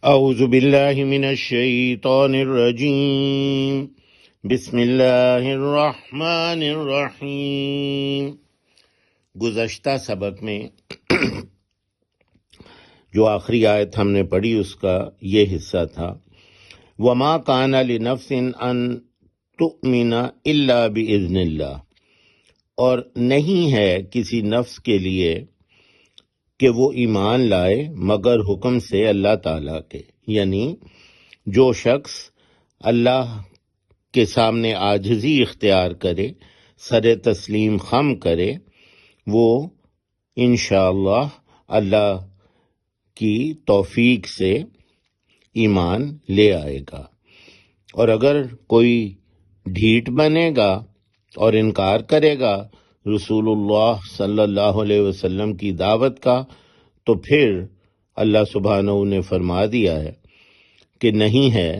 اعوذ باللہ من الشیطان الرجیم بسم اللہ الرحمن الرحیم۔ گزشتہ سبق میں جو آخری آیت ہم نے پڑھی اس کا یہ حصہ تھا، وَمَا كَانَ لِنَفْسٍ أَن تُؤْمِنَ إِلَّا بِإِذْنِ اللَّهِ، اور نہیں ہے کسی نفس کے لیے کہ وہ ایمان لائے مگر حکم سے اللہ تعالیٰ کے، یعنی جو شخص اللہ کے سامنے عاجزی اختیار کرے، سر تسلیم خم کرے، وہ انشاءاللہ اللہ کی توفیق سے ایمان لے آئے گا۔ اور اگر کوئی ڈھیٹ بنے گا اور انکار کرے گا رسول اللہ صلی اللہ علیہ وسلم کی دعوت کا، تو پھر اللہ سبحانہ نے فرما دیا ہے کہ نہیں ہے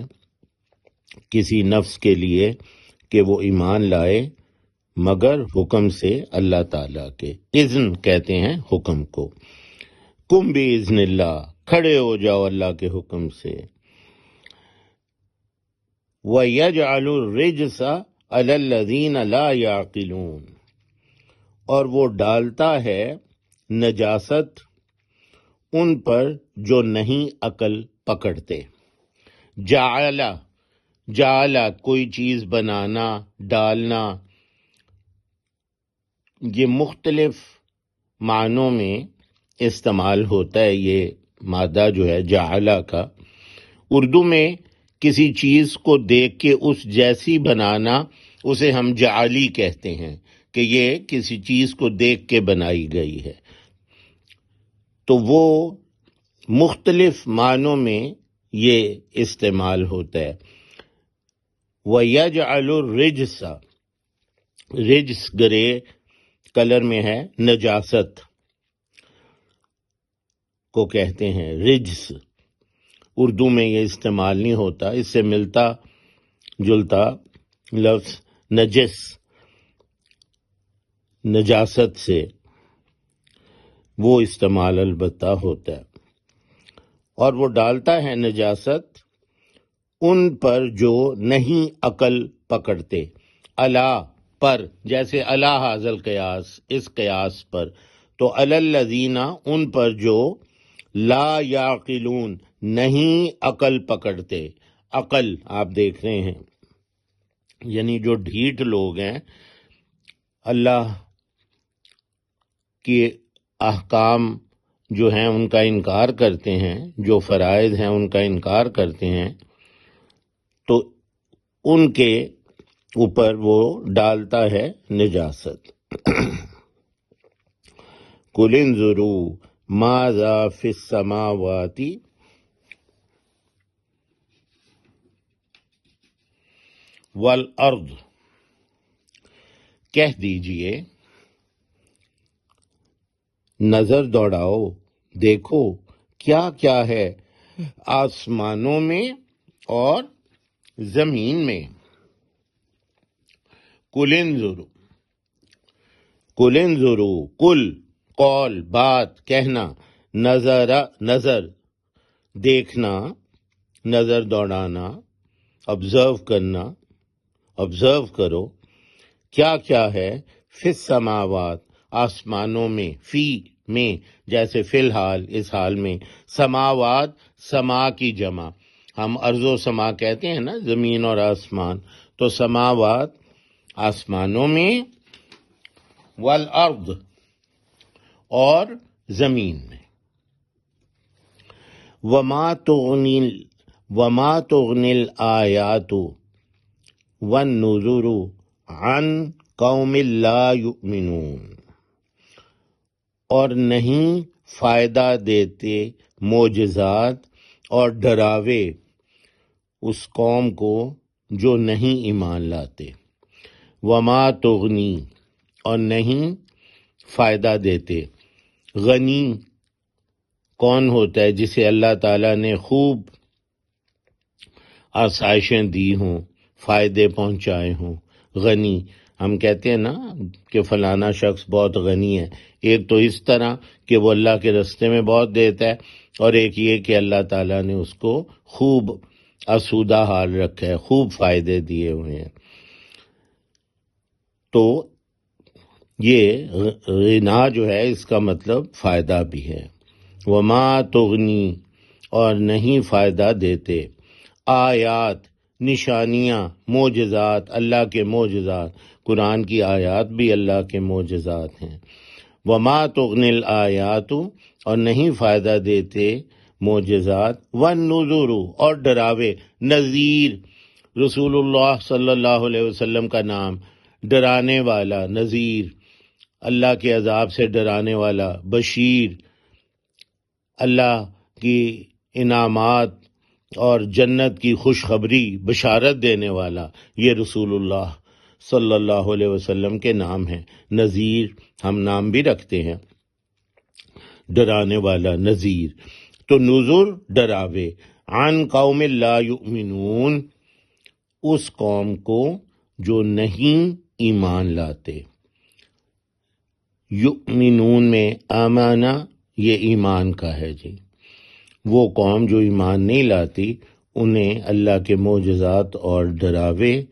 کسی نفس کے لیے کہ وہ ایمان لائے مگر حکم سے اللہ تعالیٰ کے۔ اذن کہتے ہیں حکم کو۔ کم باذن اللہ، کھڑے ہو جاؤ اللہ کے حکم سے۔ وَيَجْعَلُ الرِّجْسَ عَلَى الَّذِينَ لَا يَعْقِلُونَ، اور وہ ڈالتا ہے نجاست ان پر جو نہیں عقل پکڑتے۔ جعل کوئی چیز بنانا، ڈالنا، یہ مختلف معنوں میں استعمال ہوتا ہے۔ یہ مادہ جو ہے جعل کا، اردو میں کسی چیز کو دیکھ کے اس جیسی بنانا، اسے ہم جعلی کہتے ہیں کہ یہ کسی چیز کو دیکھ کے بنائی گئی ہے۔ تو وہ مختلف معنوں میں یہ استعمال ہوتا ہے۔ وَيَجْعَلُ الرِّجْسَ، رجس گرے کلر میں ہے، نجاست کو کہتے ہیں رجس۔ اردو میں یہ استعمال نہیں ہوتا، اس سے ملتا جلتا لفظ نجس، نجاست سے وہ استعمال البتہ ہوتا ہے۔ اور وہ ڈالتا ہے نجاست ان پر جو نہیں عقل پکڑتے، اللہ پر، جیسے اللہ حاضل قیاس، اس قیاس پر، تو علی الذین، ان پر جو لا یعقلون، نہیں عقل پکڑتے۔ عقل آپ دیکھ رہے ہیں، یعنی جو ڈھیٹ لوگ ہیں، اللہ کے احکام جو ہیں ان کا انکار کرتے ہیں، جو فرائض ہیں ان کا انکار کرتے ہیں، تو ان کے اوپر وہ ڈالتا ہے نجاست۔ قُلِ انظُرُوا ماذا فی السماوات والارض، کہہ دیجئے نظر دوڑاؤ، دیکھو کیا کیا ہے آسمانوں میں اور زمین میں۔ قُلِ انظُرُوا، قُلِ انظُرُوا، قل قول، بات، کہنا، نظر دیکھنا، نظر دوڑانا، آبزرو کرنا، آبزرو کرو کیا کیا ہے فی السماوات، آسمانوں میں، فی میں جیسے فی الحال، اس حال میں، سماوات سما کی جمع، ہم ارض و سما کہتے ہیں نا، زمین اور آسمان، تو سماوات آسمانوں میں، والارض اور زمین میں۔ وما تغنی الآیات والنذر عن قوم لا یؤمنون، اور نہیں فائدہ دیتے معجزات اور ڈراوے اس قوم کو جو نہیں ایمان لاتے۔ وما تغنی، اور نہیں فائدہ دیتے۔ غنی کون ہوتا ہے؟ جسے اللہ تعالیٰ نے خوب آسائشیں دی ہوں، فائدے پہنچائے ہوں۔ غنی، ہم کہتے ہیں نا کہ فلانا شخص بہت غنی ہے، ایک تو اس طرح کہ وہ اللہ کے رستے میں بہت دیتا ہے، اور ایک یہ کہ اللہ تعالیٰ نے اس کو خوب آسودہ حال رکھا ہے، خوب فائدے دیے ہوئے ہیں۔ تو یہ غنا جو ہے اس کا مطلب فائدہ بھی ہے۔ وما تغنی، اور نہیں فائدہ دیتے، آیات، نشانیاں، معجزات، اللہ کے معجزات، قرآن کی آیات بھی اللہ کے معجزات ہیں۔ وما تغنی الآیات، اور نہیں فائدہ دیتے معجزات، والنذر، اور ڈراوے، نذیر، رسول اللہ صلی اللہ علیہ وسلم کا نام، ڈرانے والا، نذیر، اللہ کے عذاب سے ڈرانے والا، بشیر، اللہ کی انعامات اور جنت کی خوشخبری بشارت دینے والا، یہ رسول اللہ صلی اللہ علیہ وسلم کے نام ہیں۔ نذیر ہم نام بھی رکھتے ہیں، ڈرانے والا، نذیر۔ تو نذر ڈراوے، عن قوم لا یؤمنون، اس قوم کو جو نہیں ایمان لاتے۔ یؤمنون میں آمانہ یہ ایمان کا ہے جی۔ وہ قوم جو ایمان نہیں لاتی انہیں اللہ کے معجزات اور ڈراوے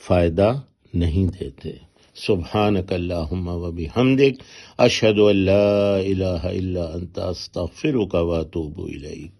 فائدہ نہیں دیتے۔ سبحانک اللہم و بحمدک، اشہد ان لا الہ الا انت، استغفرک و اتوب الیک۔